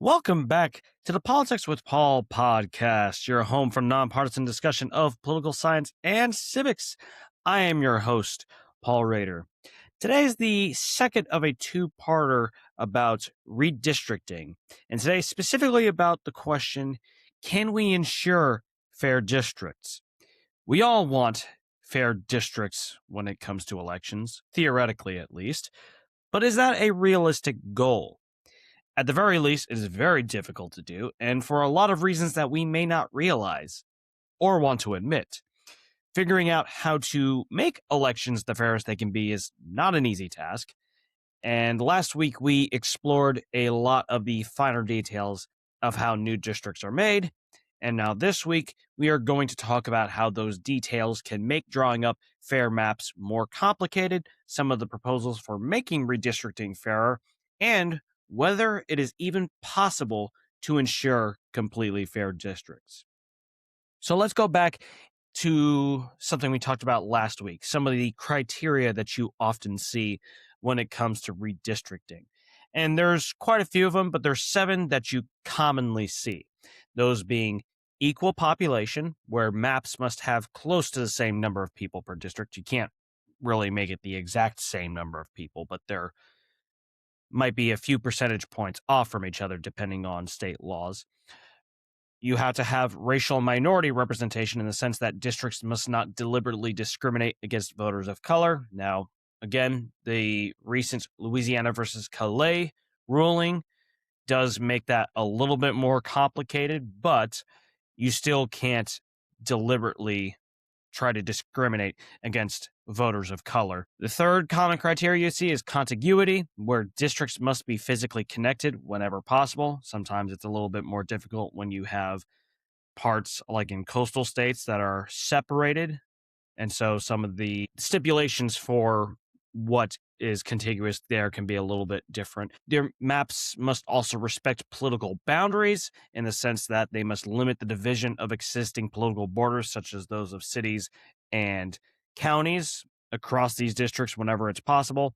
Welcome back to the Politics with Paul podcast, your home for nonpartisan discussion of political science and civics. I am your host, Paul Rader. Today is the second of a two-parter about redistricting, and today specifically about the question, can we ensure fair districts? We all want fair districts when it comes to elections, theoretically at least, but is that a realistic goal? At the very least, it is very difficult to do, and for a lot of reasons that we may not realize or want to admit. Figuring out how to make elections the fairest they can be is not an easy task, and last week we explored a lot of the finer details of how new districts are made, and now this week we are going to talk about how those details can make drawing up fair maps more complicated, some of the proposals for making redistricting fairer, and whether it is even possible to ensure completely fair districts. So let's go back to something we talked about last week, some of the criteria that you often see when it comes to redistricting. And there's quite a few of them, but there's 7 that you commonly see. Those being equal population, where maps must have close to the same number of people per district. You can't really make it the exact same number of people, but there might be a few percentage points off from each other depending on state laws. You have to have racial minority representation in the sense that districts must not deliberately discriminate against voters of color. Now, again, the recent Louisiana versus Calais ruling does make that a little bit more complicated, but you still can't deliberately try to discriminate against voters of color. The third common criteria you see is contiguity, where districts must be physically connected whenever possible. Sometimes it's a little bit more difficult when you have parts like in coastal states that are separated. And so some of the stipulations for what is contiguous there can be a little bit different. Their maps must also respect political boundaries in the sense that they must limit the division of existing political borders, such as those of cities and counties across these districts whenever it's possible.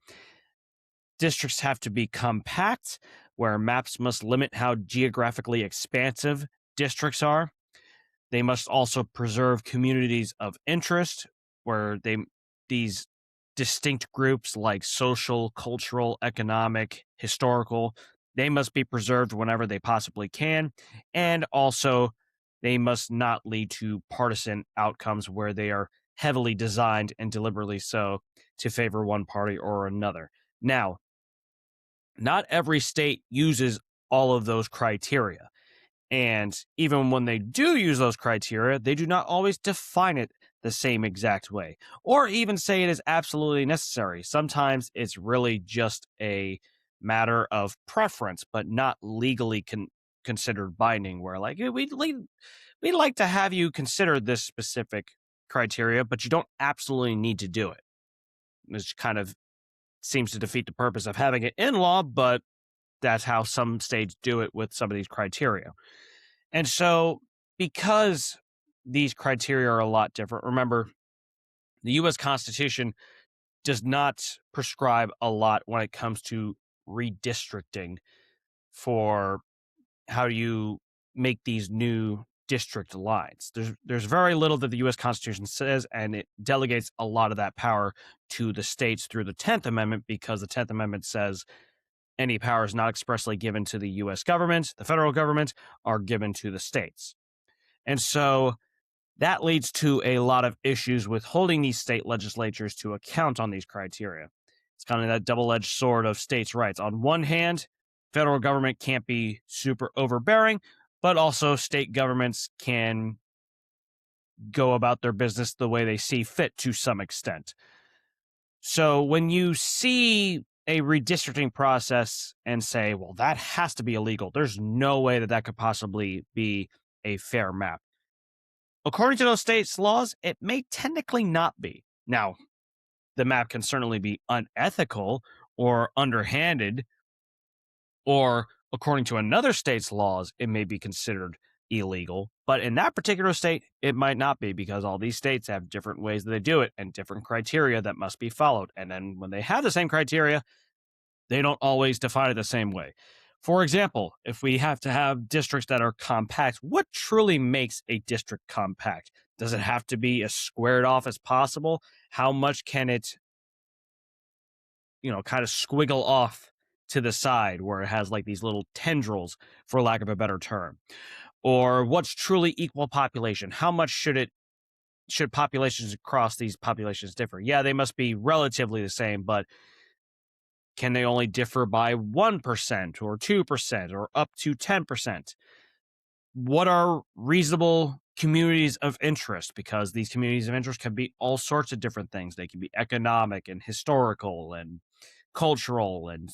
Districts have to be compact, where maps must limit how geographically expansive districts are. They must also preserve communities of interest, where these distinct groups like social, cultural, economic, historical, they must be preserved whenever they possibly can. And also, they must not lead to partisan outcomes where they are heavily designed and deliberately so to favor one party or another. Now, not every state uses all of those criteria. And even when they do use those criteria, they do not always define it the same exact way, or even say it is absolutely necessary. Sometimes it's really just a matter of preference, but not legally considered binding, where like, we'd like to have you consider this specific criteria, but you don't absolutely need to do it. Which kind of seems to defeat the purpose of having it in law, but that's how some states do it with some of these criteria. And so, because these criteria are a lot different, remember, the U.S. Constitution does not prescribe a lot when it comes to redistricting for how you make these new district lines. There's very little that the U.S. Constitution says, and it delegates a lot of that power to the states through the 10th Amendment, because the 10th Amendment says any powers not expressly given to the U.S. government, the federal government, are given to the states. And so that leads to a lot of issues with holding these state legislatures to account on these criteria. It's kind of that double-edged sword of states' rights. On one hand, federal government can't be super overbearing, but also state governments can go about their business the way they see fit to some extent. So when you see a redistricting process and say, well, that has to be illegal, there's no way that could possibly be a fair map. According to those states' laws, it may technically not be. Now, the map can certainly be unethical or underhanded, or according to another state's laws, it may be considered illegal. But in that particular state, it might not be, because all these states have different ways that they do it and different criteria that must be followed. And then when they have the same criteria, they don't always define it the same way. For example, if we have to have districts that are compact, what truly makes a district compact? Does it have to be as squared off as possible? How much can it, kind of squiggle off to the side where it has like these little tendrils, for lack of a better term? Or what's truly equal population? How much should populations across these populations differ? Yeah, they must be relatively the same, but can they only differ by 1% or 2% or up to 10%? What are reasonable communities of interest? Because these communities of interest can be all sorts of different things. They can be economic and historical and cultural and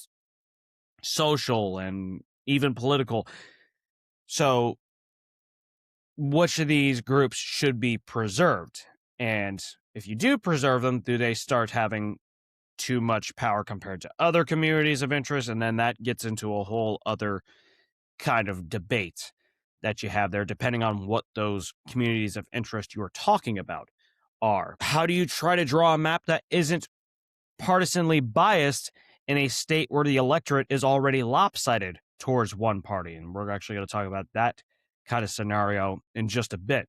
social and even political. So, which of these groups should be preserved? And if you do preserve them, do they start having too much power compared to other communities of interest? And then that gets into a whole other kind of debate that you have there, depending on what those communities of interest you are talking about are. How do you try to draw a map that isn't partisanly biased in a state where the electorate is already lopsided towards one party? And we're actually going to talk about that kind of scenario in just a bit.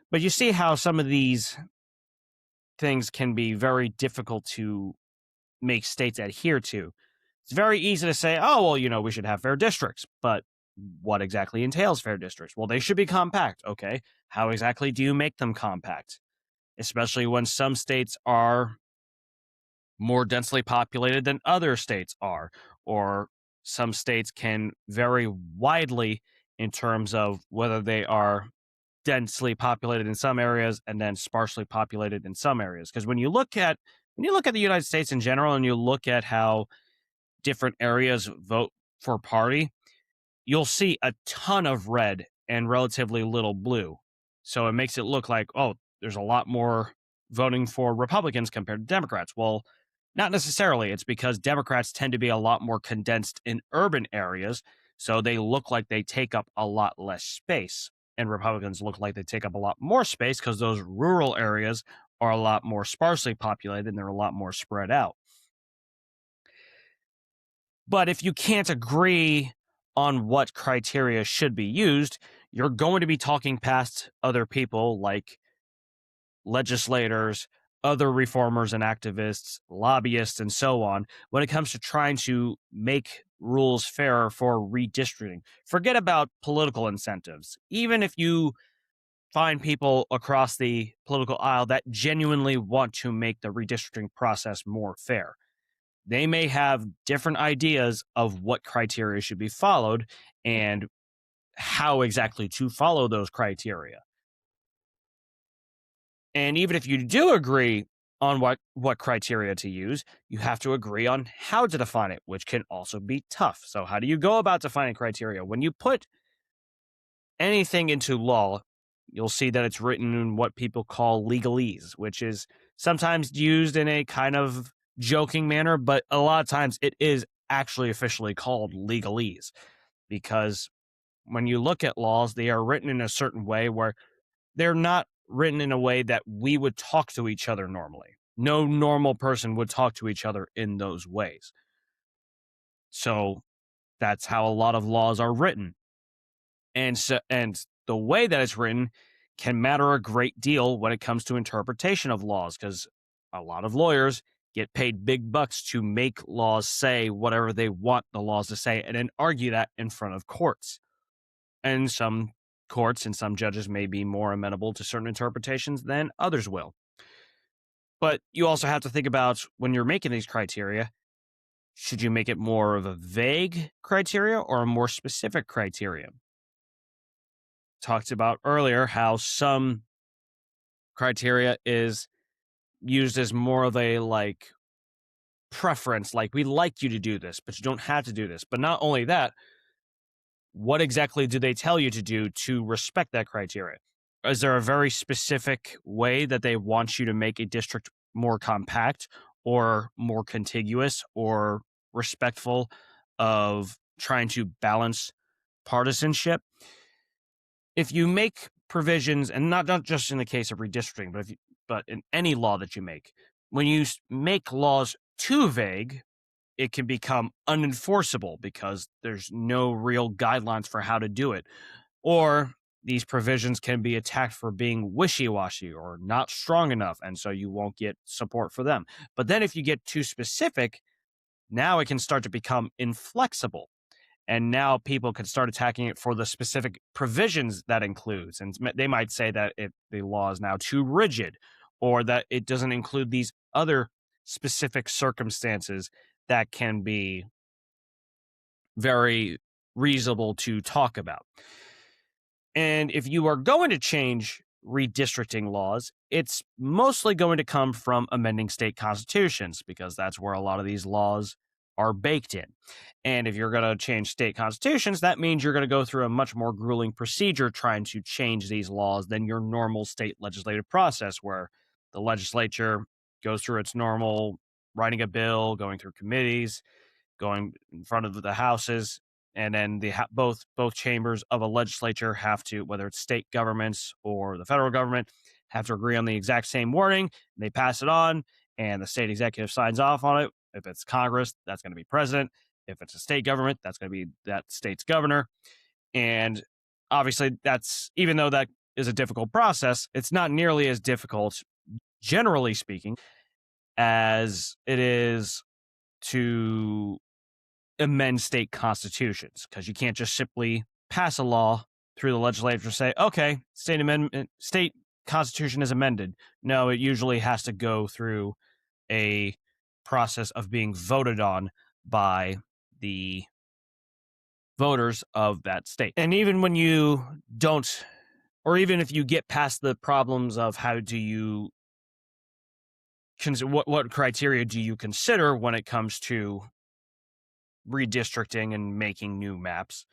But you see how some of these things can be very difficult to make states adhere to. It's very easy to say, oh, well, we should have fair districts. But what exactly entails fair districts? Well, they should be compact. Okay. How exactly do you make them compact? Especially when some states are more densely populated than other states are, or some states can vary widely in terms of whether they are densely populated in some areas and then sparsely populated in some areas. Because when you look at the United States in general, and you look at how different areas vote for party, you'll see a ton of red and relatively little blue. So it makes it look like, oh, there's a lot more voting for Republicans compared to Democrats. Well, not necessarily. It's because Democrats tend to be a lot more condensed in urban areas, so they look like they take up a lot less space. And Republicans look like they take up a lot more space because those rural areas are a lot more sparsely populated and they're a lot more spread out. But if you can't agree on what criteria should be used, you're going to be talking past other people like legislators, other reformers and activists, lobbyists, and so on when it comes to trying to make rules fairer for redistricting. Forget about political incentives. Even if you find people across the political aisle that genuinely want to make the redistricting process more fair, they may have different ideas of what criteria should be followed and how exactly to follow those criteria. And even if you do agree on what criteria to use, you have to agree on how to define it, which can also be tough. So how do you go about defining criteria? When you put anything into law, you'll see that it's written in what people call legalese, which is sometimes used in a kind of joking manner, but a lot of times it is actually officially called legalese, because when you look at laws, they are written in a certain way where they're not written in a way that we would talk to each other normally. No normal person would talk to each other in those ways. So that's how a lot of laws are written. And the way that it's written can matter a great deal when it comes to interpretation of laws, because a lot of lawyers get paid big bucks to make laws say whatever they want the laws to say and then argue that in front of courts. And some courts and some judges may be more amenable to certain interpretations than others will. But you also have to think about, when you're making these criteria, should you make it more of a vague criteria or a more specific criteria? Talked about earlier how some criteria is used as more of a preference, like we like you to do this, but you don't have to do this. But not only that, what exactly do they tell you to do to respect that criteria? Is there a very specific way that they want you to make a district more compact or more contiguous or respectful of trying to balance partisanship? If you make provisions, and not just in the case of redistricting, but in any law that you make, when you make laws too vague, it can become unenforceable because there's no real guidelines for how to do it. Or these provisions can be attacked for being wishy-washy or not strong enough, and so you won't get support for them. But then if you get too specific, now it can start to become inflexible. And now people can start attacking it for the specific provisions that includes. And they might say that the law is now too rigid, or that it doesn't include these other specific circumstances that can be very reasonable to talk about. And if you are going to change redistricting laws, it's mostly going to come from amending state constitutions, because that's where a lot of these laws are baked in. And if you're going to change state constitutions, that means you're going to go through a much more grueling procedure trying to change these laws than your normal state legislative process, where the legislature goes through its normal writing a bill, going through committees, going in front of the houses, and then both chambers of a legislature have to, whether it's state governments or the federal government, have to agree on the exact same wording. They pass it on, and the state executive signs off on it. If it's Congress, that's going to be president. If it's a state government, that's going to be that state's governor. And obviously, that's, even though that is a difficult process, it's not nearly as difficult, generally speaking, as it is to amend state constitutions, because you can't just simply pass a law through the legislature and say, okay, state constitution is amended. No, it usually has to go through a process of being voted on by the voters of that state. And even when you don't, or even if you get past the problems of how do you what criteria do you consider when it comes to redistricting and making new maps,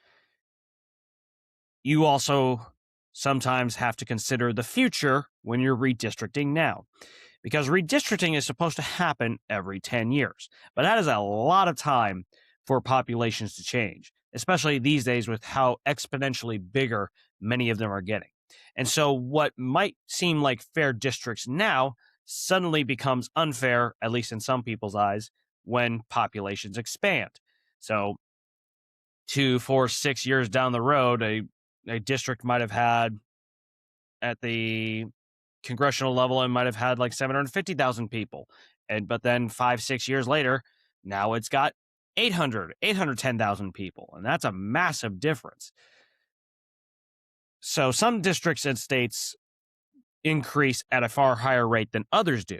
you also sometimes have to consider the future when you're redistricting now, because redistricting is supposed to happen every 10 years, but that is a lot of time for populations to change, especially these days with how exponentially bigger many of them are getting. And so what might seem like fair districts now suddenly becomes unfair, at least in some people's eyes, when populations expand. So 2, 4, 6 years down the road, a district might have had, at the congressional level, it might have had like 750,000 people. But then 5, 6 years later, now it's got 810,000 people. And that's a massive difference. So some districts and states increase at a far higher rate than others do.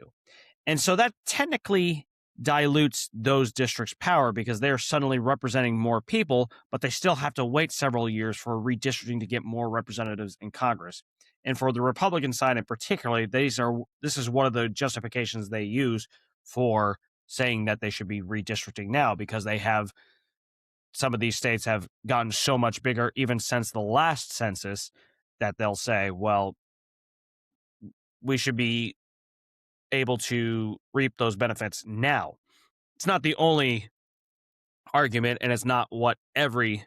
And so that technically dilutes those districts' power, because they're suddenly representing more people, but they still have to wait several years for redistricting to get more representatives in Congress. And for the Republican side in particular, this is one of the justifications they use for saying that they should be redistricting now, because some of these states have gotten so much bigger even since the last census that they'll say, well, we should be able to reap those benefits now. It's not the only argument, and it's not what every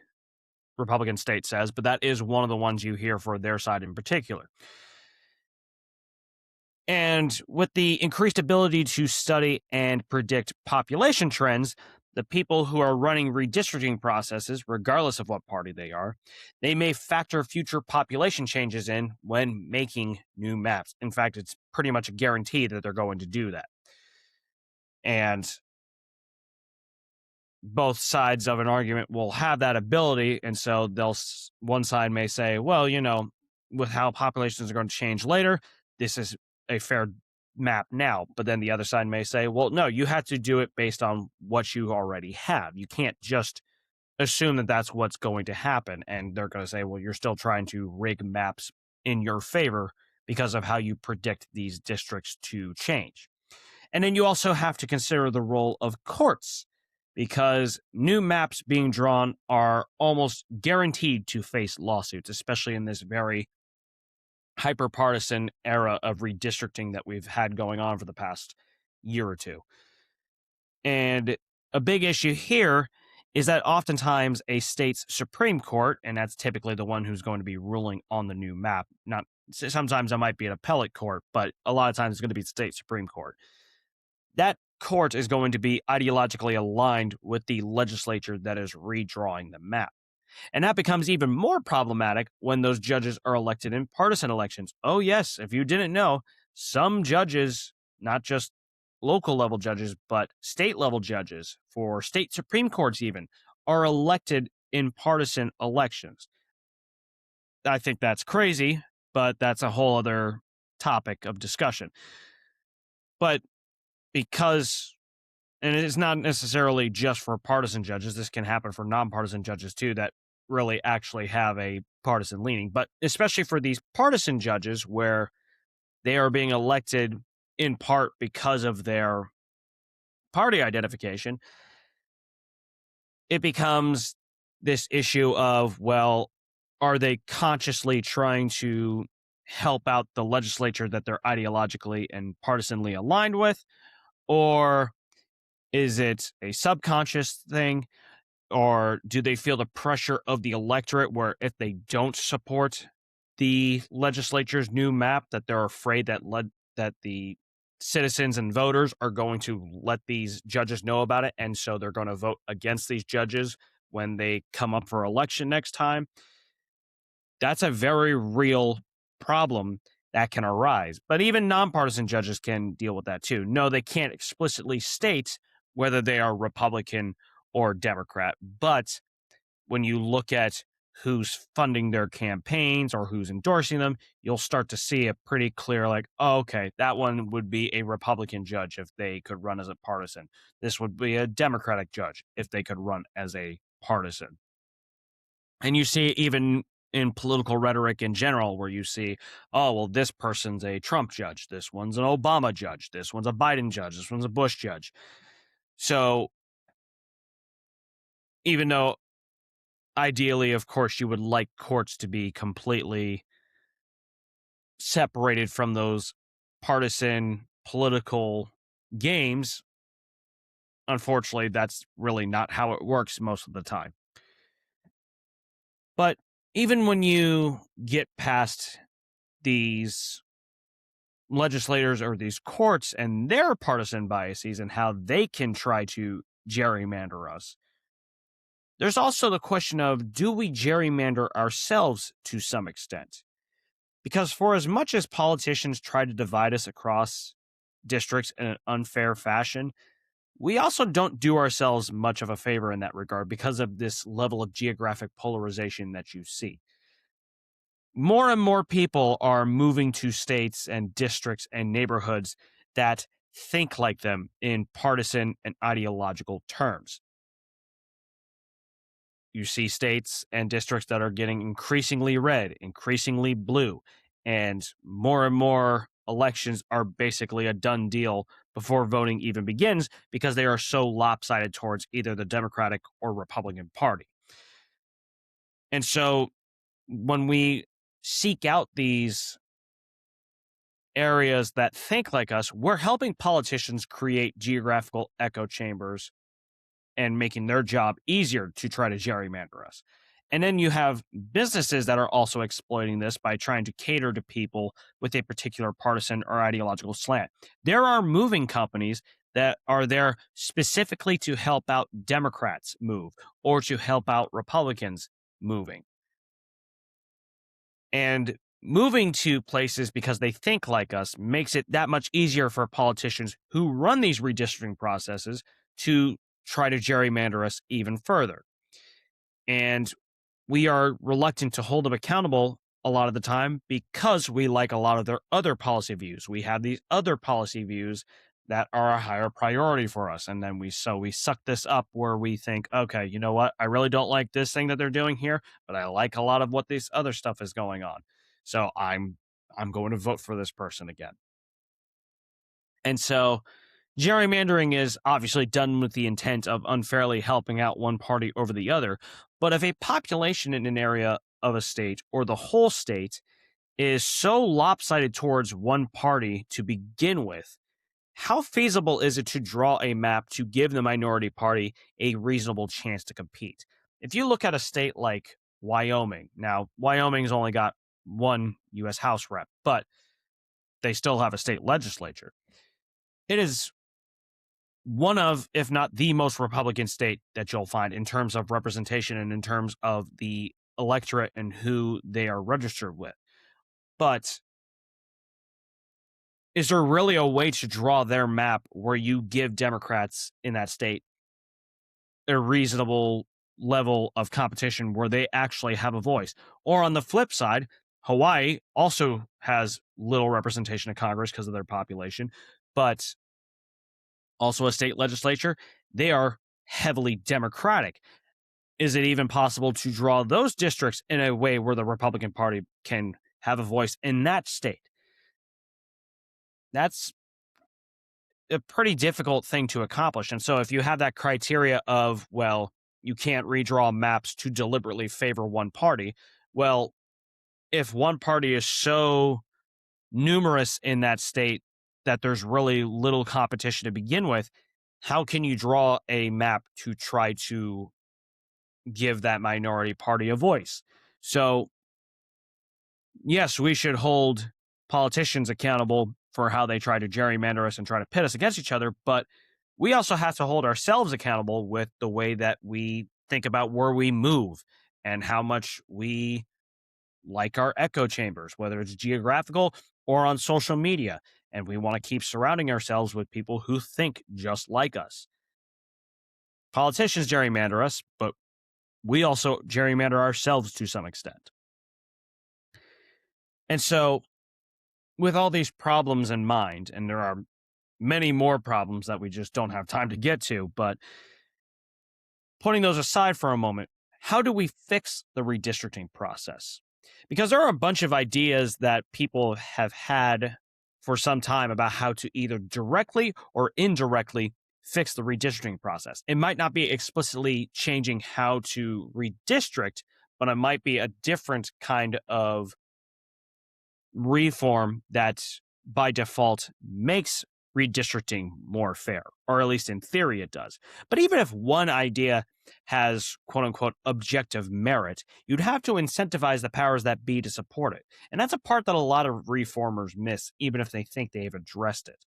Republican state says, but that is one of the ones you hear for their side in particular. And with the increased ability to study and predict population trends, the people who are running redistricting processes, regardless of what party they are, they may factor future population changes in when making new maps. In fact, it's pretty much a guarantee that they're going to do that. And both sides of an argument will have that ability, and so one side may say, well, with how populations are going to change later, this is a fair map now. But then the other side may say, well, no, you have to do it based on what you already have. You can't just assume that that's what's going to happen. And they're going to say, well, you're still trying to rig maps in your favor because of how you predict these districts to change. And then you also have to consider the role of courts, because new maps being drawn are almost guaranteed to face lawsuits, especially in this very hyper-partisan era of redistricting that we've had going on for the past year or two. And a big issue here is that oftentimes a state's Supreme Court, and that's typically the one who's going to be ruling on the new map, sometimes it might be an appellate court, but a lot of times it's going to be the state Supreme Court. That court is going to be ideologically aligned with the legislature that is redrawing the map. And that becomes even more problematic when those judges are elected in partisan elections. Oh, yes, if you didn't know, some judges, not just local level judges, but state level judges for state Supreme Courts even, are elected in partisan elections. I think that's crazy, but that's a whole other topic of discussion. But because, and it is not necessarily just for partisan judges, this can happen for nonpartisan judges too, that really actually have a partisan leaning, but especially for these partisan judges where they are being elected in part because of their party identification, it becomes this issue of, well, are they consciously trying to help out the legislature that they're ideologically and partisanly aligned with? Or is it a subconscious thing? Or do they feel the pressure of the electorate where if they don't support the legislature's new map, that they're afraid that that the citizens and voters are going to let these judges know about it, and so they're going to vote against these judges when they come up for election next time? That's a very real problem that can arise. But even nonpartisan judges can deal with that too. No, they can't explicitly state whether they are Republican or Democrat, but when you look at who's funding their campaigns or who's endorsing them, you'll start to see a pretty clear, like, oh, okay, that one would be a Republican judge if they could run as a partisan. This would be a Democratic judge if they could run as a partisan. And you see even in political rhetoric in general, where you see, oh, well, this person's a Trump judge, this one's an Obama judge, this one's a Biden judge, this one's a Bush judge. So even though ideally, of course, you would like courts to be completely separated from those partisan political games, unfortunately, that's really not how it works most of the time. But even when you get past these legislators or these courts and their partisan biases and how they can try to gerrymander us, there's also the question of, do we gerrymander ourselves to some extent? Because for as much as politicians try to divide us across districts in an unfair fashion, we also don't do ourselves much of a favor in that regard because of this level of geographic polarization that you see. More and more people are moving to states and districts and neighborhoods that think like them in partisan and ideological terms. You see states and districts that are getting increasingly red, increasingly blue, and more elections are basically a done deal before voting even begins because they are so lopsided towards either the Democratic or Republican Party. And so when we seek out these areas that think like us, we're helping politicians create geographical echo chambers and making their job easier to try to gerrymander us. And then you have businesses that are also exploiting this by trying to cater to people with a particular partisan or ideological slant. There are moving companies that are there specifically to help out Democrats move or to help out Republicans moving. And moving to places because they think like us makes it that much easier for politicians who run these redistricting processes to try to gerrymander us even further. And we are reluctant to hold them accountable a lot of the time because we like a lot of their other policy views. We have these other policy views that are a higher priority for us. And then we suck this up where we think, okay, you know what? I really don't like this thing that they're doing here, but I like a lot of what this other stuff is going on. So I'm going to vote for this person again. And so gerrymandering is obviously done with the intent of unfairly helping out one party over the other. But if a population in an area of a state or the whole state is so lopsided towards one party to begin with, how feasible is it to draw a map to give the minority party a reasonable chance to compete? If you look at a state like Wyoming, now Wyoming's only got one U.S. House rep, but they still have a state legislature. It is one of, if not the most Republican state that you'll find in terms of representation and in terms of the electorate and who they are registered with. But is there really a way to draw their map where you give Democrats in that state a reasonable level of competition where they actually have a voice? Or on the flip side, Hawaii also has little representation in Congress because of their population, but also a state legislature. They are heavily Democratic. Is it even possible to draw those districts in a way where the Republican Party can have a voice in that state? That's a pretty difficult thing to accomplish. And so if you have that criteria of, well, you can't redraw maps to deliberately favor one party, well, if one party is so numerous in that state that there's really little competition to begin with, how can you draw a map to try to give that minority party a voice? So, yes, we should hold politicians accountable for how they try to gerrymander us and try to pit us against each other, but we also have to hold ourselves accountable with the way that we think about where we move and how much we like our echo chambers, whether it's geographical or on social media. And we want to keep surrounding ourselves with people who think just like us. Politicians gerrymander us, but we also gerrymander ourselves to some extent. And so, with all these problems in mind, and there are many more problems that we just don't have time to get to, but putting those aside for a moment, how do we fix the redistricting process? Because there are a bunch of ideas that people have had for some time about how to either directly or indirectly fix the redistricting process. It might not be explicitly changing how to redistrict, but it might be a different kind of reform that by default makes redistricting more fair, or at least in theory it does. But even if one idea has quote unquote objective merit, you'd have to incentivize the powers that be to support it. And that's a part that a lot of reformers miss, even if they think they've addressed it.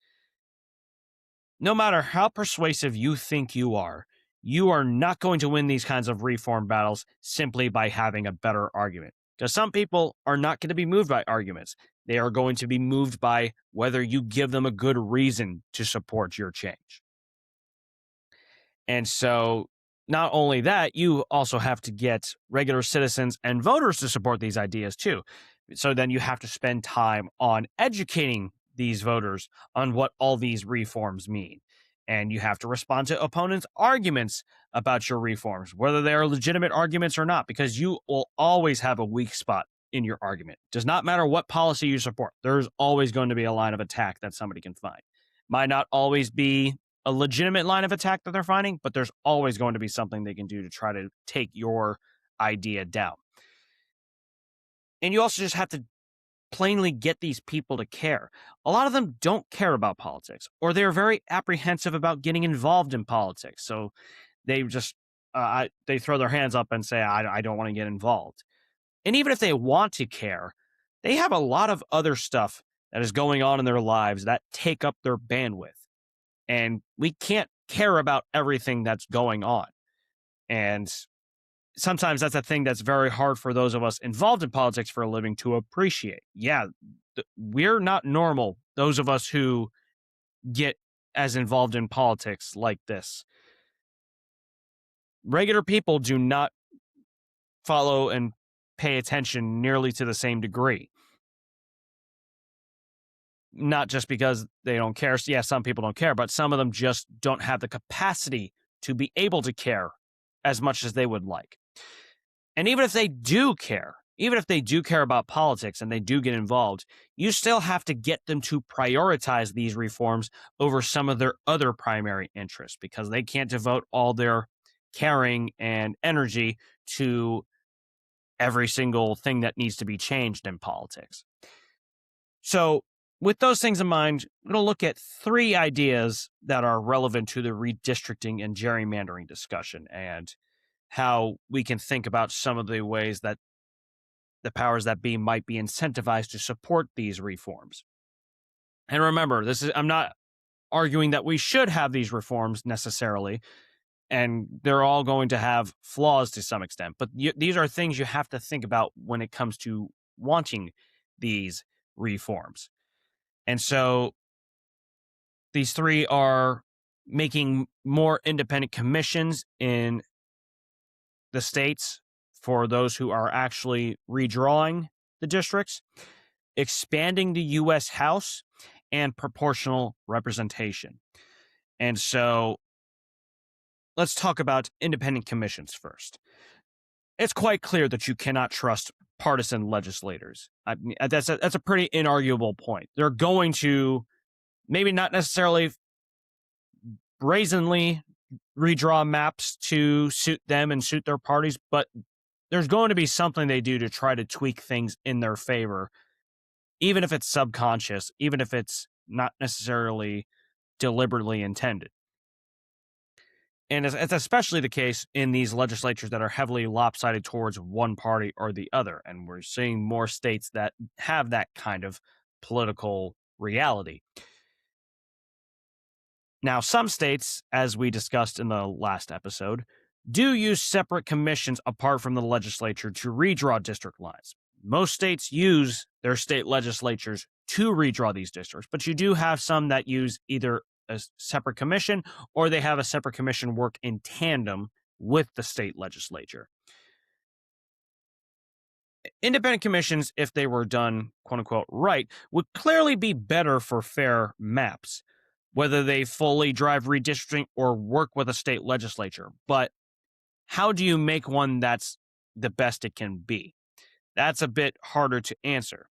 No matter how persuasive you think you are not going to win these kinds of reform battles simply by having a better argument. Because some people are not going to be moved by arguments. They are going to be moved by whether you give them a good reason to support your change. And so, not only that, you also have to get regular citizens and voters to support these ideas too. So then you have to spend time on educating these voters on what all these reforms mean. And you have to respond to opponents' arguments about your reforms, whether they are legitimate arguments or not, because you will always have a weak spot in your argument. Does not matter what policy you support. There's always going to be a line of attack that somebody can find. Might not always be a legitimate line of attack that they're finding, but there's always going to be something they can do to try to take your idea down. And you also just have to plainly get these people to care. A lot of them don't care about politics, or they're very apprehensive about getting involved in politics. So they just they throw their hands up and say, I don't want to get involved. And even if they want to care, they have a lot of other stuff that is going on in their lives that take up their bandwidth. And we can't care about everything that's going on. And sometimes that's a thing that's very hard for those of us involved in politics for a living to appreciate. Yeah, we're not normal, those of us who get as involved in politics like this. Regular people do not follow and pay attention nearly to the same degree. Not just because they don't care. Yeah, some people don't care, but some of them just don't have the capacity to be able to care as much as they would like. And even if they do care about politics and they do get involved, you still have to get them to prioritize these reforms over some of their other primary interests, because they can't devote all their caring and energy to every single thing that needs to be changed in politics. So, with those things in mind, I'm going to look at 3 ideas that are relevant to the redistricting and gerrymandering discussion, and how we can think about some of the ways that the powers that be might be incentivized to support these reforms. And remember, I'm not arguing that we should have these reforms necessarily, and they're all going to have flaws to some extent. But these are things you have to think about when it comes to wanting these reforms. And so these three are making more independent commissions in the states for those who are actually redrawing the districts, expanding the U.S. House, and proportional representation. And so let's talk about independent commissions first. It's quite clear that you cannot trust partisan legislators. That's a pretty inarguable point. They're going to maybe not necessarily brazenly redraw maps to suit them and suit their parties, but there's going to be something they do to try to tweak things in their favor, even if it's subconscious, even if it's not necessarily deliberately intended. And it's especially the case in these legislatures that are heavily lopsided towards one party or the other. And we're seeing more states that have that kind of political reality. Now, some states, as we discussed in the last episode, do use separate commissions apart from the legislature to redraw district lines. Most states use their state legislatures to redraw these districts, but you do have some that use either a separate commission or they have a separate commission work in tandem with the state legislature. Independent commissions, if they were done, quote unquote, right, would clearly be better for fair maps, whether they fully drive redistricting or work with a state legislature. But how do you make one that's the best it can be? That's a bit harder to answer.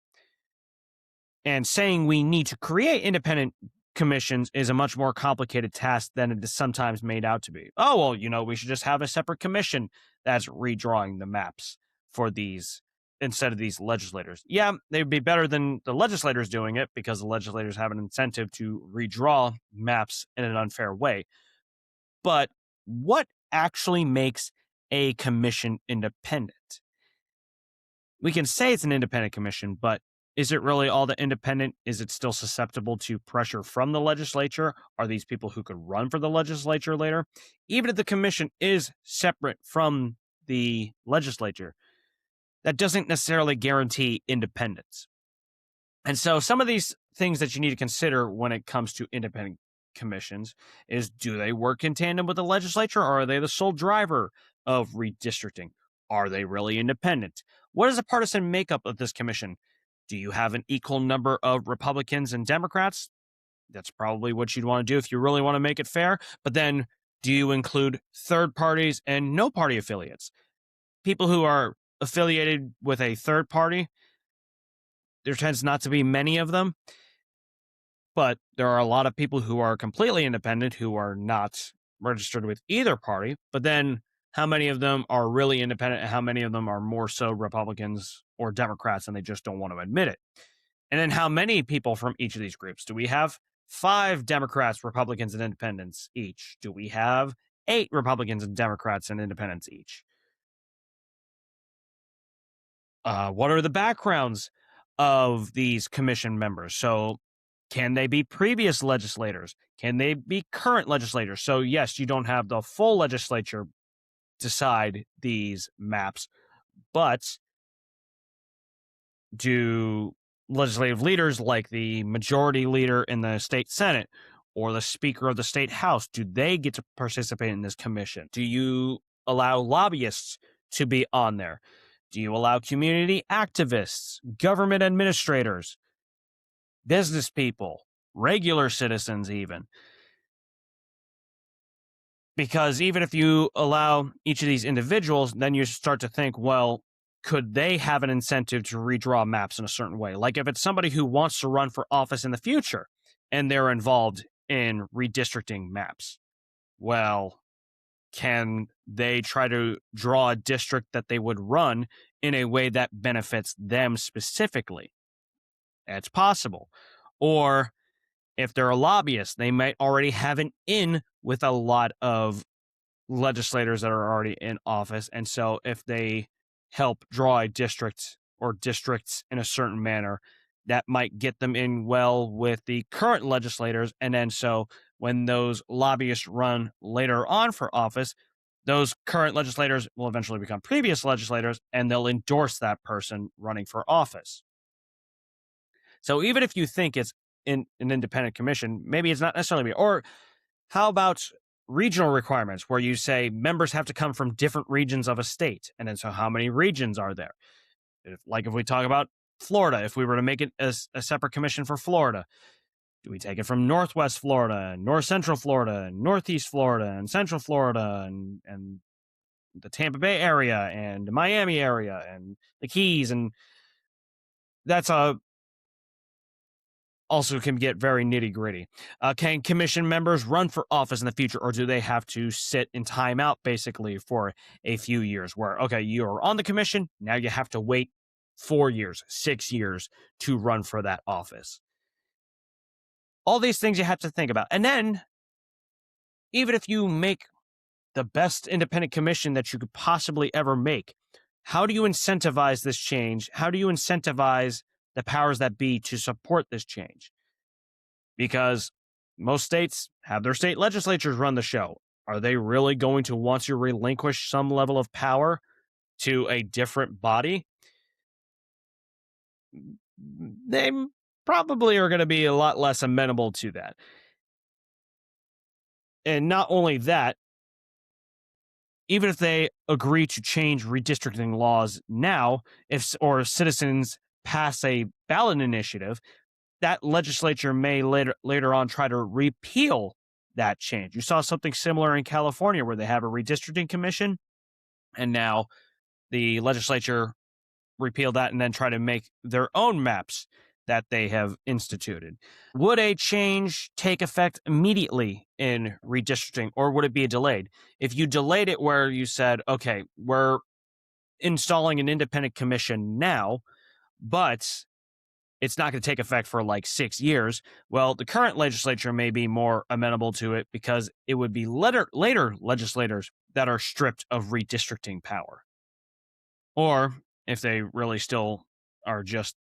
And saying we need to create independent commissions is a much more complicated task than it is sometimes made out to be. Oh, well, we should just have a separate commission that's redrawing the maps for these instead of these legislators. Yeah, they would be better than the legislators doing it because the legislators have an incentive to redraw maps in an unfair way. But what actually makes a commission independent? We can say it's an independent commission, but is it really all that independent? Is it still susceptible to pressure from the legislature? Are these people who could run for the legislature later? Even if the commission is separate from the legislature, that doesn't necessarily guarantee independence. And so some of these things that you need to consider when it comes to independent commissions is, do they work in tandem with the legislature, or are they the sole driver of redistricting? Are they really independent? What is the partisan makeup of this commission? Do you have an equal number of Republicans and Democrats? That's probably what you'd want to do if you really want to make it fair. But then do you include third parties and no party affiliates? People who are affiliated with a third party, there tends not to be many of them. But there are a lot of people who are completely independent who are not registered with either party. But then how many of them are really independent and how many of them are more so Republicans or Democrats and they just don't want to admit it? And then how many people from each of these groups? Do we have 5 Democrats, Republicans, and independents each? Do we have 8 Republicans and Democrats and independents each? What are the backgrounds of these commission members? So can they be previous legislators? Can they be current legislators? So yes, you don't have the full legislature decide these maps, but do legislative leaders like the majority leader in the state Senate or the Speaker of the state House, do they get to participate in this commission? Do you allow lobbyists to be on there? Do you allow community activists, government administrators, business people, regular citizens even? Because even if you allow each of these individuals, then you start to think, well, could they have an incentive to redraw maps in a certain way? Like if it's somebody who wants to run for office in the future and they're involved in redistricting maps, well, can they try to draw a district that they would run in a way that benefits them specifically? It's possible. Or if they're a lobbyist, they might already have an in with a lot of legislators that are already in office. And so if they help draw a district or districts in a certain manner, that might get them in well with the current legislators. And then so when those lobbyists run later on for office, those current legislators will eventually become previous legislators and they'll endorse that person running for office. So even if you think it's in an independent commission, maybe it's not necessarily. Or how about regional requirements where you say members have to come from different regions of a state? And then so how many regions are there? If we talk about Florida, if we were to make it a separate commission for Florida, do we take it from Northwest Florida, North Central Florida, Northeast Florida, and Central Florida, and the Tampa Bay area, and the Miami area, and the Keys? And that's also can get very nitty gritty. Can commission members run for office in the future, or do they have to sit in timeout basically for a few years where, okay, you're on the commission, now you have to wait 4 years, 6 years to run for that office? All these things you have to think about. And then, even if you make the best independent commission that you could possibly ever make, how do you incentivize this change? How do you incentivize the powers that be to support this change? Because most states have their state legislatures run the show. Are they really going to want to relinquish some level of power to a different body? They probably are going to be a lot less amenable to that. And not only that, even if they agree to change redistricting laws now, if citizens pass a ballot initiative, that legislature may later on try to repeal that change. You saw something similar in California where they have a redistricting commission, and now the legislature repealed that and then try to make their own maps that they have instituted. Would a change take effect immediately in redistricting, or would it be delayed? If you delayed it where you said, okay, we're installing an independent commission now, but it's not going to take effect for like 6 years, well, the current legislature may be more amenable to it because it would be later legislators that are stripped of redistricting power. Or if they really still are just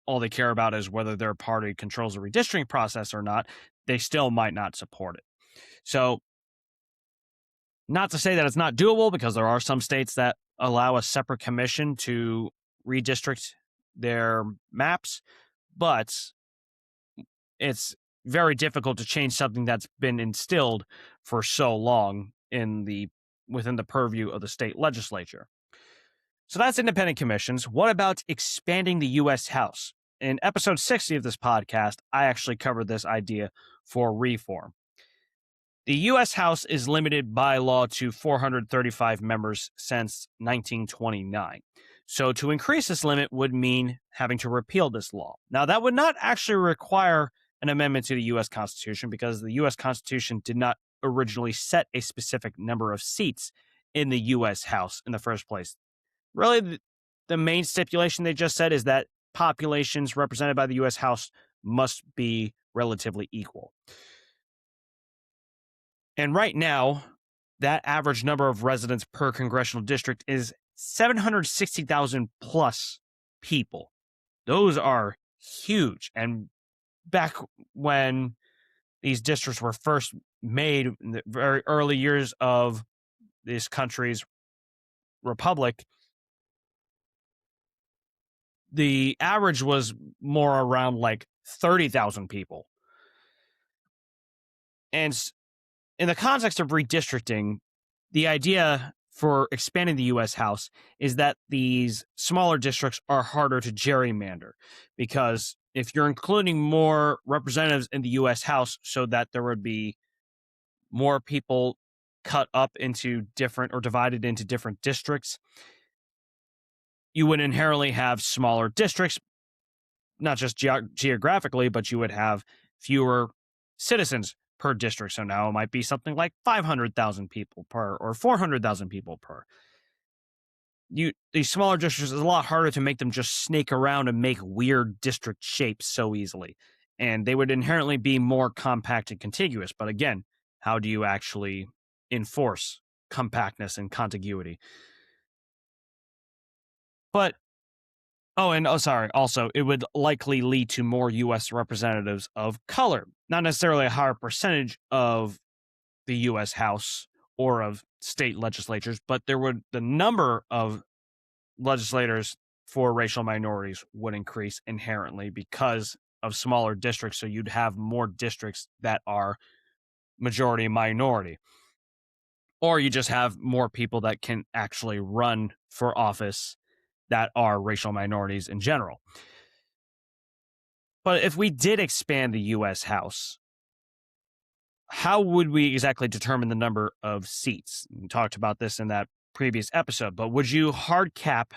all they care about is whether their party controls the redistricting process or not, they still might not support it. So, not to say that it's not doable, because there are some states that allow a separate commission to redistrict their maps, but it's very difficult to change something that's been instilled for so long within the purview of the state legislature. So that's independent commissions. What about expanding the U.S. House? In episode 60 of this podcast, I actually covered this idea for reform. The U.S. House is limited by law to 435 members since 1929. So to increase this limit would mean having to repeal this law. Now, that would not actually require an amendment to the U.S. Constitution, because the U.S. Constitution did not originally set a specific number of seats in the U.S. House in the first place. Really, the main stipulation they just said is that populations represented by the U.S. House must be relatively equal. And right now, that average number of residents per congressional district is 760,000 plus people. Those are huge. And back when these districts were first made in the very early years of this country's republic, the average was more around like 30,000 people. And in the context of redistricting, the idea for expanding the U.S. House is that these smaller districts are harder to gerrymander, because if you're including more representatives in the U.S. House so that there would be more people cut up into different or divided into different districts, you would inherently have smaller districts, not just geographically, but you would have fewer citizens per district. So now it might be something like 500,000 people per or 400,000 people per. These smaller districts is a lot harder to make them just snake around and make weird district shapes so easily. And they would inherently be more compact and contiguous. But again, how do you actually enforce compactness and contiguity? But Sorry. Also, it would likely lead to more U.S. representatives of color, not necessarily a higher percentage of the U.S. House or of state legislatures, but the number of legislators for racial minorities would increase inherently because of smaller districts. So you'd have more districts that are majority minority, or you just have more people that can actually run for office that are racial minorities in general. But if we did expand the U.S. House, how would we exactly determine the number of seats? We talked about this in that previous episode, but would you hard cap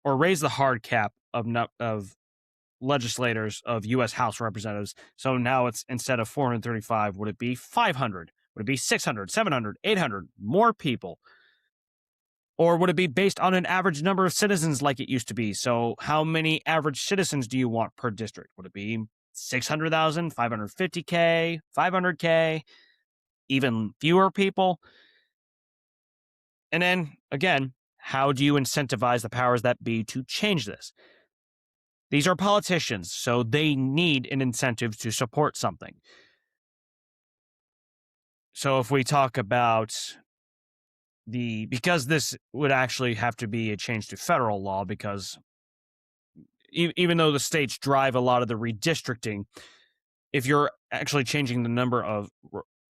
or raise the hard cap of legislators of U.S. House representatives? So now it's, instead of 435, would it be 500? Would it be 600, 700, 800? More people? Or would it be based on an average number of citizens like it used to be? So how many average citizens do you want per district? Would it be 600,000, 550K, 500K, even fewer people? And then, again, how do you incentivize the powers that be to change this? These are politicians, so they need an incentive to support something. So if we talk about because this would actually have to be a change to federal law, because even though the states drive a lot of the redistricting, if you're actually changing the number of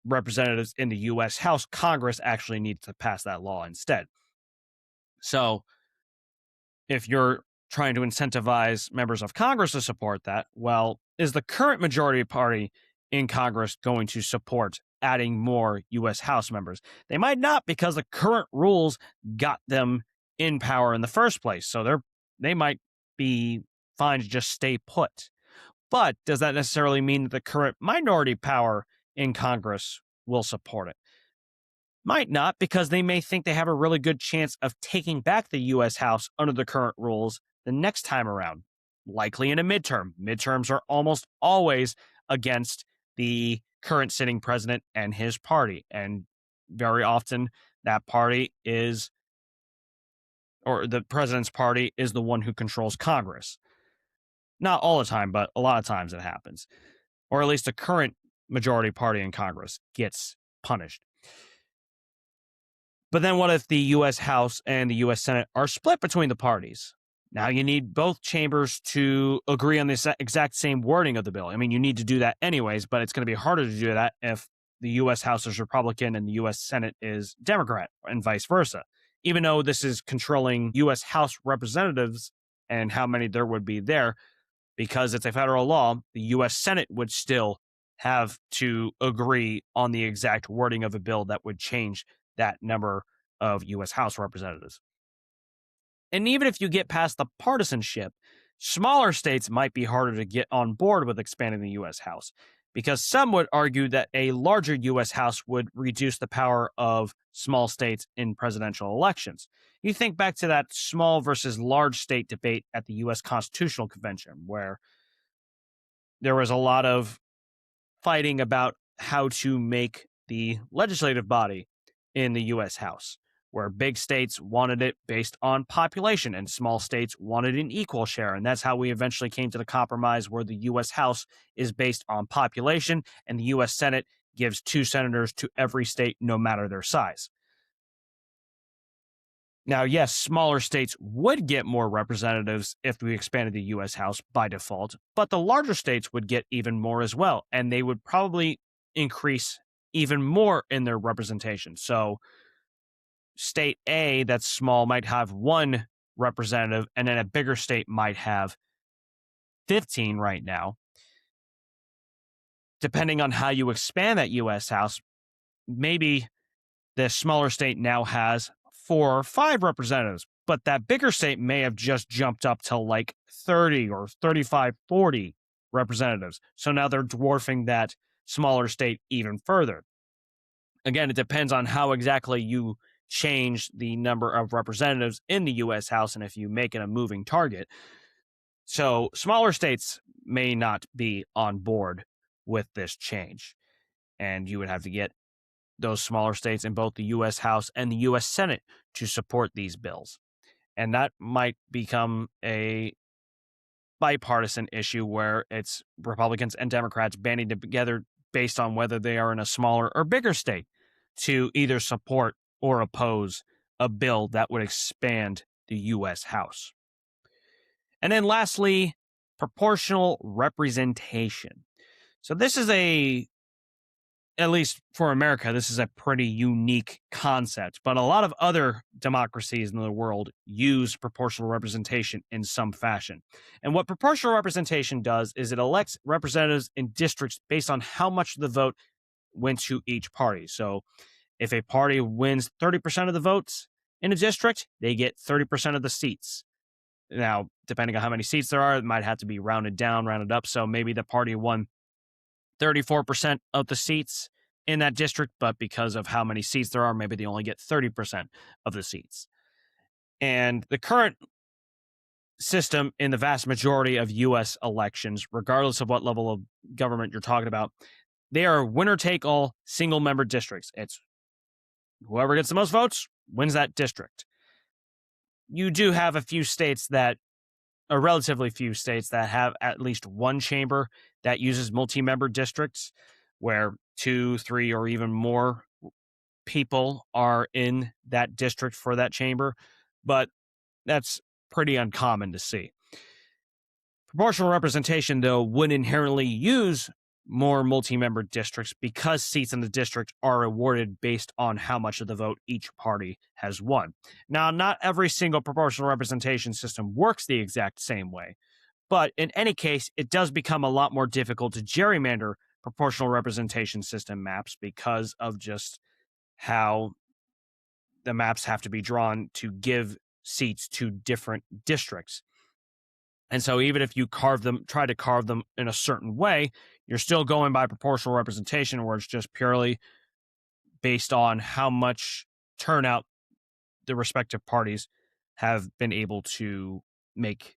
representatives in the U.S. House, Congress actually needs to pass that law instead. So if you're trying to incentivize members of Congress to support that, well, is the current majority party in Congress going to support adding more U.S. House members? They might not, because the current rules got them in power in the first place. So they might be fine to just stay put. But does that necessarily mean that the current minority power in Congress will support it? Might not, because they may think they have a really good chance of taking back the U.S. House under the current rules the next time around, likely in a midterm. Midterms are almost always against the current sitting president and his party, and very often that party is, or the president's party is, the one who controls Congress. Not all the time, but a lot of times it happens. Or at least the current majority party in Congress gets punished. But then what if the U.S. House and the U.S. Senate are split between the parties? Now you need both chambers to agree on the exact same wording of the bill. I mean, you need to do that anyways, but it's going to be harder to do that if the U.S. House is Republican and the U.S. Senate is Democrat, and vice versa. Even though this is controlling U.S. House representatives and how many there would be there, because it's a federal law, the U.S. Senate would still have to agree on the exact wording of a bill that would change that number of U.S. House representatives. And even if you get past the partisanship, smaller states might be harder to get on board with expanding the U.S. House, because some would argue that a larger U.S. House would reduce the power of small states in presidential elections. You think back to that small versus large state debate at the U.S. Constitutional Convention, where there was a lot of fighting about how to make the legislative body in the U.S. House, where big states wanted it based on population and small states wanted an equal share. And that's how we eventually came to the compromise where the U.S. House is based on population and the U.S. Senate gives 2 senators to every state, no matter their size. Now, yes, smaller states would get more representatives if we expanded the U.S. House by default, but the larger states would get even more as well, and they would probably increase even more in their representation. So state A that's small might have 1 representative, and then a bigger state might have 15 right now. Depending on how you expand that U.S. House, maybe the smaller state now has 4 or 5 representatives, but that bigger state may have just jumped up to like 30 or 35, 40 representatives. So now they're dwarfing that smaller state even further. Again, it depends on how exactly you change the number of representatives in the U.S. House and if you make it a moving target. So smaller states may not be on board with this change, and you would have to get those smaller states in both the U.S. House and the U.S. Senate to support these bills. And that might become a bipartisan issue where it's Republicans and Democrats banding together based on whether they are in a smaller or bigger state to either support or oppose a bill that would expand the U.S. House. And then lastly, proportional representation. So this is at least for America, this is a pretty unique concept, but a lot of other democracies in the world use proportional representation in some fashion. And what proportional representation does is it elects representatives in districts based on how much of the vote went to each party. So if a party wins 30% of the votes in a district, they get 30% of the seats. Now, depending on how many seats there are, it might have to be rounded down, rounded up. So maybe the party won 34% of the seats in that district, but because of how many seats there are, maybe they only get 30% of the seats. And the current system in the vast majority of U.S. elections, regardless of what level of government you're talking about, they are winner-take-all single-member districts. It's whoever gets the most votes wins that district. You do have relatively few states that have at least one chamber that uses multi-member districts where 2, 3, or even more people are in that district for that chamber, but that's pretty uncommon to see. Proportional representation, though, would inherently use more multi-member districts because seats in the district are awarded based on how much of the vote each party has won. Now, not every single proportional representation system works the exact same way, but in any case, it does become a lot more difficult to gerrymander proportional representation system maps because of just how the maps have to be drawn to give seats to different districts. And so even if you try to carve them in a certain way, you're still going by proportional representation where it's just purely based on how much turnout the respective parties have been able to make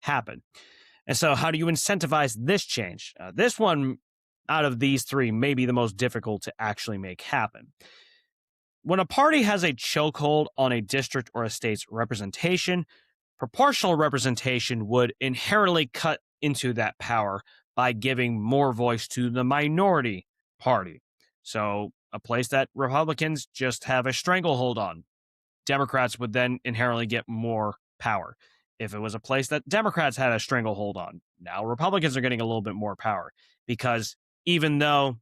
happen. And so how do you incentivize this change? This one out of these three may be the most difficult to actually make happen. When a party has a chokehold on a district or a state's representation, proportional representation would inherently cut into that power by giving more voice to the minority party. So, a place that Republicans just have a stranglehold on, Democrats would then inherently get more power. If it was a place that Democrats had a stranglehold on, now Republicans are getting a little bit more power because even though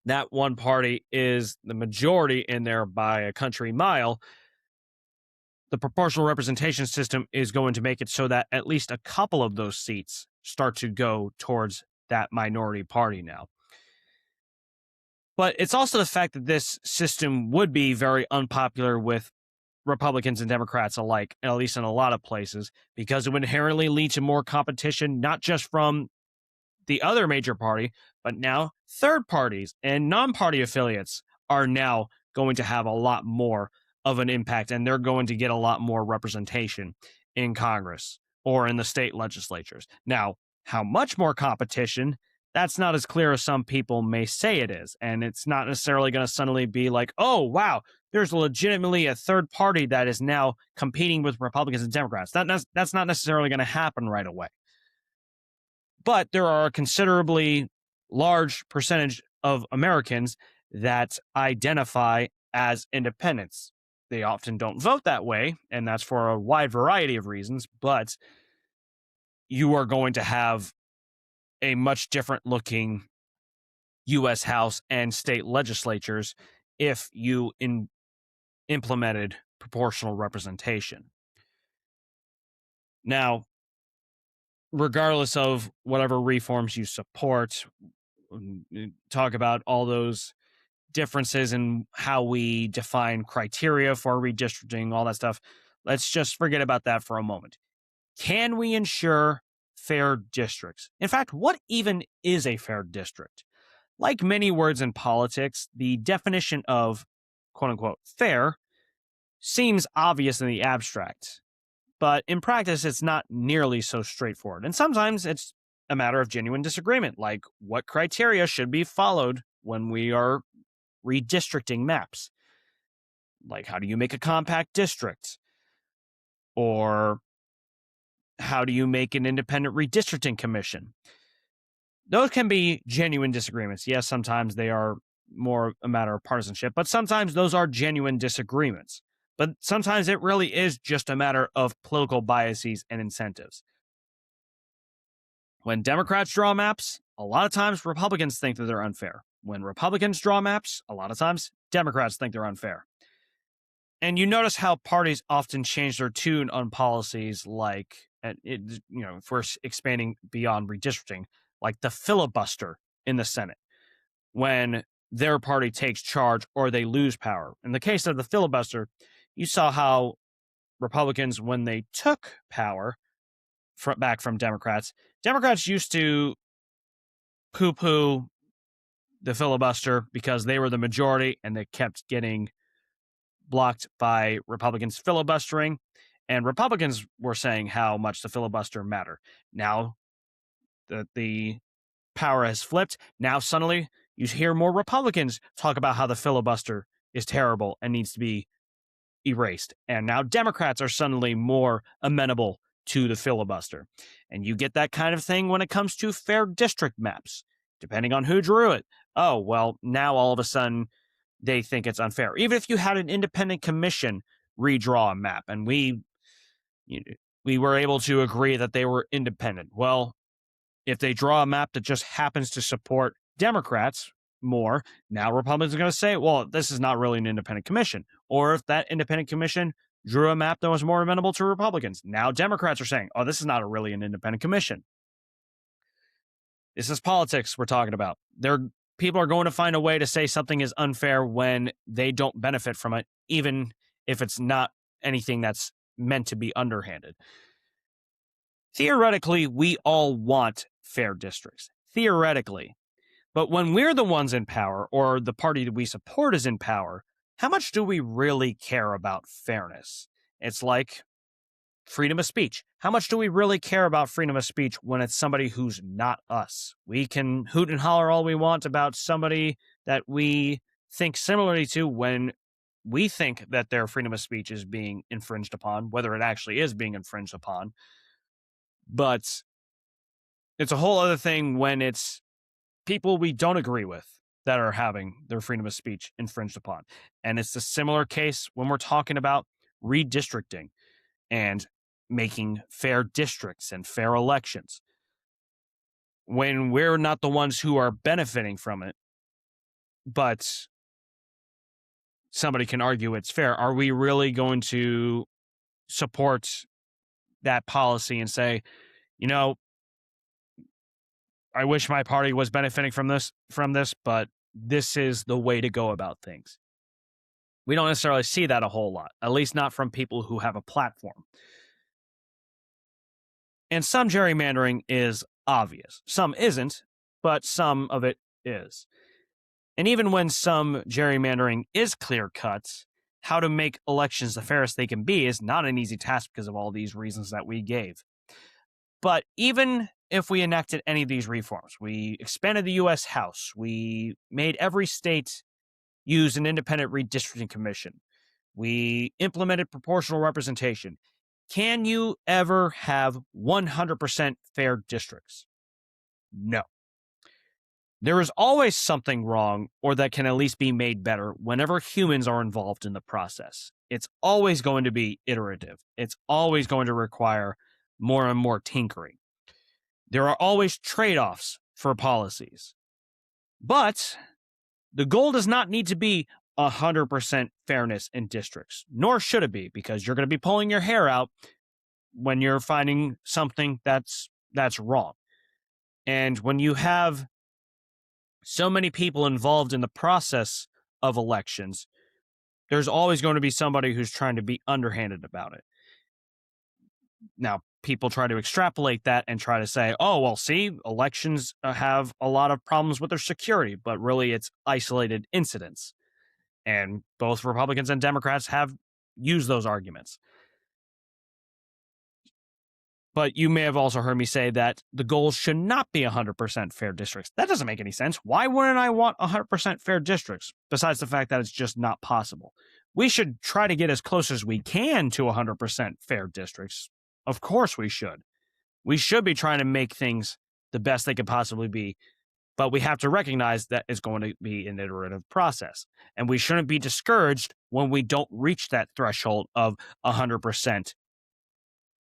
that one party is the majority in there by a country mile, the proportional representation system is going to make it so that at least a couple of those seats start to go towards that minority party now. But it's also the fact that this system would be very unpopular with Republicans and Democrats alike, at least in a lot of places, because it would inherently lead to more competition, not just from the other major party, but now third parties and non-party affiliates are now going to have a lot more of an impact, and they're going to get a lot more representation in Congress or in the state legislatures. Now, how much more competition, that's not as clear as some people may say it is. And it's not necessarily going to suddenly be like, oh, wow, there's legitimately a third party that is now competing with Republicans and Democrats. That's not necessarily going to happen right away. But there are a considerably large percentage of Americans that identify as independents. They often don't vote that way, and that's for a wide variety of reasons, but you are going to have a much different looking U.S. House and state legislatures if you implemented proportional representation. Now, regardless of whatever reforms you support, talk about all those differences in how we define criteria for redistricting, all that stuff. Let's just forget about that for a moment. Can we ensure fair districts? In fact, what even is a fair district? Like many words in politics, the definition of quote unquote fair seems obvious in the abstract, but in practice, it's not nearly so straightforward. And sometimes it's a matter of genuine disagreement, like what criteria should be followed when we are redistricting maps. Like, how do you make a compact district? Or how do you make an independent redistricting commission? Those can be genuine disagreements. Yes, sometimes they are more a matter of partisanship, but sometimes those are genuine disagreements. But sometimes it really is just a matter of political biases and incentives. When Democrats draw maps, a lot of times Republicans think that they're unfair. When Republicans draw maps, a lot of times Democrats think they're unfair. And you notice how parties often change their tune on policies like, if we're expanding beyond redistricting, like the filibuster in the Senate, when their party takes charge or they lose power. In the case of the filibuster, you saw how Republicans, when they took power back from Democrats used to poo-poo the filibuster because they were the majority and they kept getting blocked by Republicans filibustering. And Republicans were saying how much the filibuster mattered. Now that the power has flipped, now suddenly you hear more Republicans talk about how the filibuster is terrible and needs to be erased. And now Democrats are suddenly more amenable to the filibuster. And you get that kind of thing when it comes to fair district maps, depending on who drew it. Oh, well, now all of a sudden they think it's unfair. Even if you had an independent commission redraw a map and we were able to agree that they were independent. Well, if they draw a map that just happens to support Democrats more, now Republicans are going to say, well, this is not really an independent commission. Or if that independent commission drew a map that was more amenable to Republicans, now Democrats are saying, oh, this is not really an independent commission. This is politics we're talking about. People are going to find a way to say something is unfair when they don't benefit from it, even if it's not anything that's meant to be underhanded. Theoretically, we all want fair districts. Theoretically. But when we're the ones in power, or the party that we support is in power, how much do we really care about fairness? It's like freedom of speech. How much do we really care about freedom of speech when it's somebody who's not us? We can hoot and holler all we want about somebody that we think similarly to when we think that their freedom of speech is being infringed upon, whether it actually is being infringed upon. But it's a whole other thing when it's people we don't agree with that are having their freedom of speech infringed upon. And it's a similar case when we're talking about redistricting and making fair districts and fair elections. When we're not the ones who are benefiting from it, but somebody can argue it's fair, are we really going to support that policy and say, I wish my party was benefiting from this, but this is the way to go about things? We don't necessarily see that a whole lot, at least not from people who have a platform. And some gerrymandering is obvious. Some isn't, but some of it is. And even when some gerrymandering is clear-cut, how to make elections the fairest they can be is not an easy task because of all these reasons that we gave. But even if we enacted any of these reforms, we expanded the U.S. House, we made every state use an independent redistricting commission, we implemented proportional representation, can you ever have 100% fair districts? No. There is always something wrong or that can at least be made better whenever humans are involved in the process. It's always going to be iterative. It's always going to require more and more tinkering. There are always trade-offs for policies. But the goal does not need to be 100% fairness in districts, nor should it be, because you're going to be pulling your hair out when you're finding something that's wrong. And when you have so many people involved in the process of elections, there's always going to be somebody who's trying to be underhanded about it. Now, people try to extrapolate that and try to say, oh, well, see, elections have a lot of problems with their security, but really it's isolated incidents. And both Republicans and Democrats have used those arguments. But you may have also heard me say that the goal should not be 100% fair districts. That doesn't make any sense. Why wouldn't I want 100% fair districts, besides the fact that it's just not possible? We should try to get as close as we can to 100% fair districts. Of course we should. We should be trying to make things the best they could possibly be, but we have to recognize that it's going to be an iterative process. And we shouldn't be discouraged when we don't reach that threshold of 100%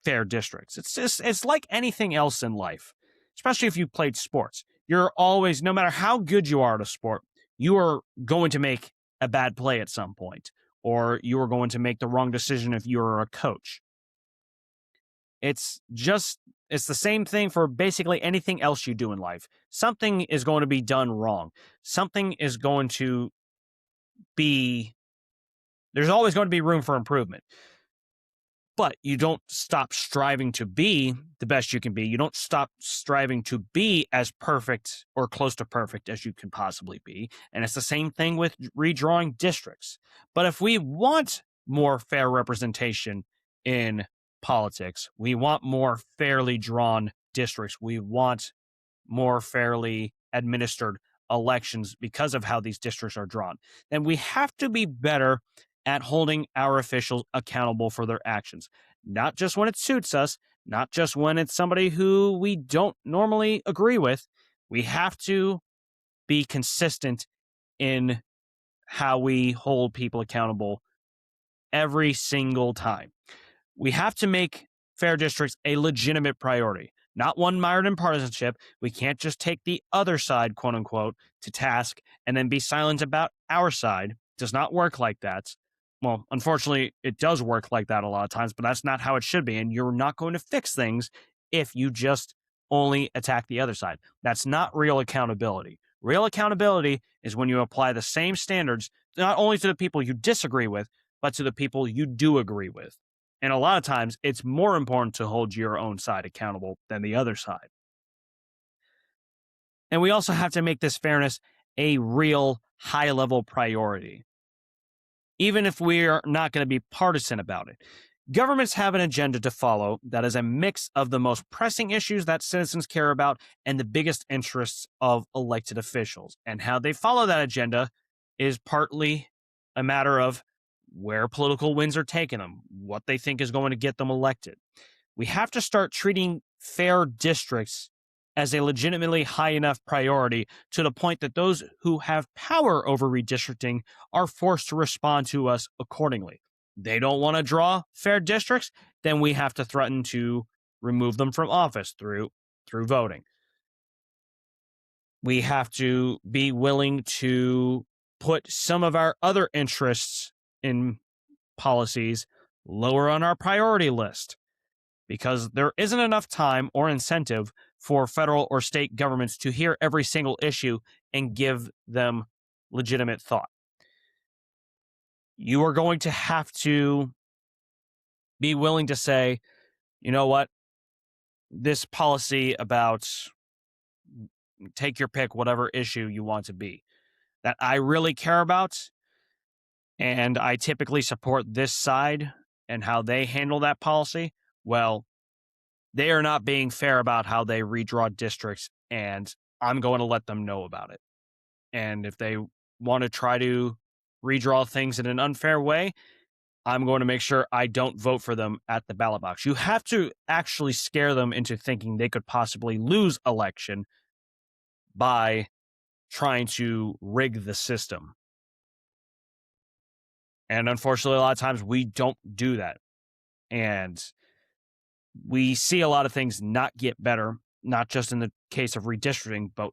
fair districts. It's like anything else in life, especially if you played sports. You're always, no matter how good you are at a sport, you are going to make a bad play at some point, or you are going to make the wrong decision if you're a coach. It's the same thing for basically anything else you do in life. Something is going to be done wrong. Something is going to be, there's always going to be room for improvement. But you don't stop striving to be the best you can be. You don't stop striving to be as perfect or close to perfect as you can possibly be. And it's the same thing with redrawing districts. But if we want more fair representation in politics, we want more fairly drawn districts, we want more fairly administered elections because of how these districts are drawn, then we have to be better at holding our officials accountable for their actions, not just when it suits us, not just when it's somebody who we don't normally agree with. We have to be consistent in how we hold people accountable every single time. We have to make fair districts a legitimate priority, not one mired in partisanship. We can't just take the other side, quote unquote, to task and then be silent about our side. It does not work like that. Well, unfortunately, it does work like that a lot of times, but that's not how it should be. And you're not going to fix things if you just only attack the other side. That's not real accountability. Real accountability is when you apply the same standards, not only to the people you disagree with, but to the people you do agree with. And a lot of times, it's more important to hold your own side accountable than the other side. And we also have to make this fairness a real high-level priority, even if we're not going to be partisan about it. Governments have an agenda to follow that is a mix of the most pressing issues that citizens care about and the biggest interests of elected officials. And how they follow that agenda is partly a matter of where political winds are taking them, what they think is going to get them elected. We have to start treating fair districts as a legitimately high enough priority to the point that those who have power over redistricting are forced to respond to us accordingly. They don't want to draw fair districts, then we have to threaten to remove them from office through voting. We have to be willing to put some of our other interests in policies lower on our priority list, because there isn't enough time or incentive for federal or state governments to hear every single issue and give them legitimate thought. You are going to have to be willing to say, you know what, this policy about take your pick, whatever issue you want to be, that I really care about, and I typically support this side and how they handle that policy. Well, they are not being fair about how they redraw districts, and I'm going to let them know about it. And if they want to try to redraw things in an unfair way, I'm going to make sure I don't vote for them at the ballot box. You have to actually scare them into thinking they could possibly lose election by trying to rig the system. And unfortunately, a lot of times we don't do that. And we see a lot of things not get better, not just in the case of redistricting, but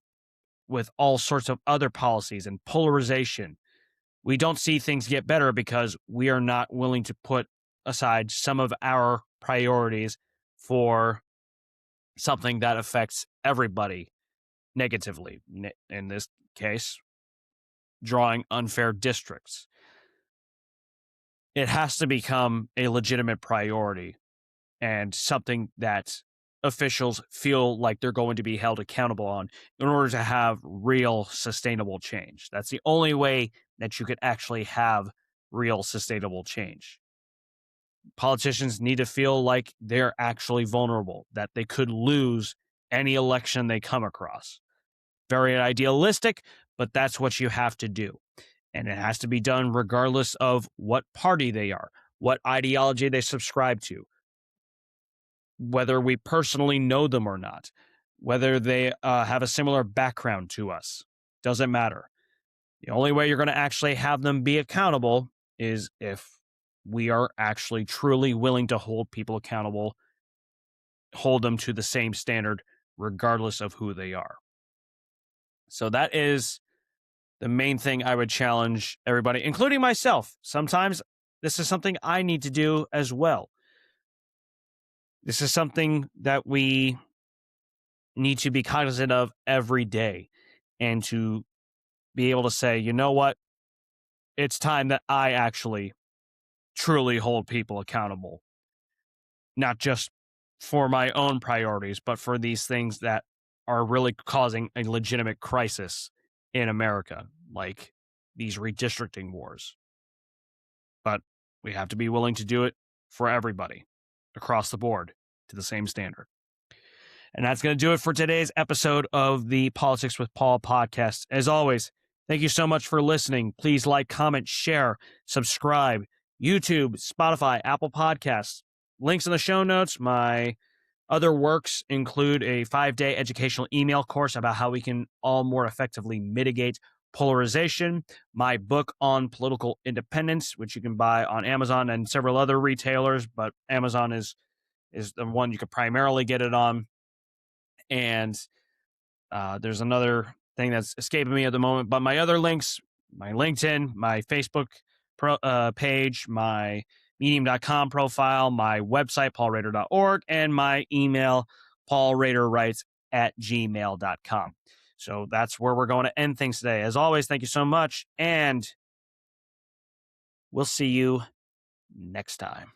with all sorts of other policies and polarization. We don't see things get better because we are not willing to put aside some of our priorities for something that affects everybody negatively. In this case, drawing unfair districts. It has to become a legitimate priority and something that officials feel like they're going to be held accountable on in order to have real sustainable change. That's the only way that you could actually have real sustainable change. Politicians need to feel like they're actually vulnerable, that they could lose any election they come across. Very idealistic, but that's what you have to do. And it has to be done regardless of what party they are, what ideology they subscribe to, whether we personally know them or not, whether they have a similar background to us. Doesn't matter. The only way you're going to actually have them be accountable is if we are actually truly willing to hold people accountable, hold them to the same standard, regardless of who they are. So that is the main thing I would challenge everybody, including myself. Sometimes this is something I need to do as well. This is something that we need to be cognizant of every day, and to be able to say, you know what? It's time that I actually truly hold people accountable, not just for my own priorities, but for these things that are really causing a legitimate crisis in America, like these redistricting wars. But we have to be willing to do it for everybody across the board to the same standard. And that's going to do it for today's episode of the Politics with Paul podcast. As always, thank you so much for listening. Please like, comment, share, subscribe, YouTube, Spotify, Apple Podcasts. Links in the show notes. My other works include a 5-day educational email course about how we can all more effectively mitigate polarization, my book on political independence, which you can buy on Amazon and several other retailers, but Amazon is the one you could primarily get it on. And there's another thing that's escaping me at the moment, but my other links, my LinkedIn, my Facebook page, my medium.com profile, my website, paulrader.org, and my email, paulraderwrites@gmail.com. So that's where we're going to end things today. As always, thank you so much, and we'll see you next time.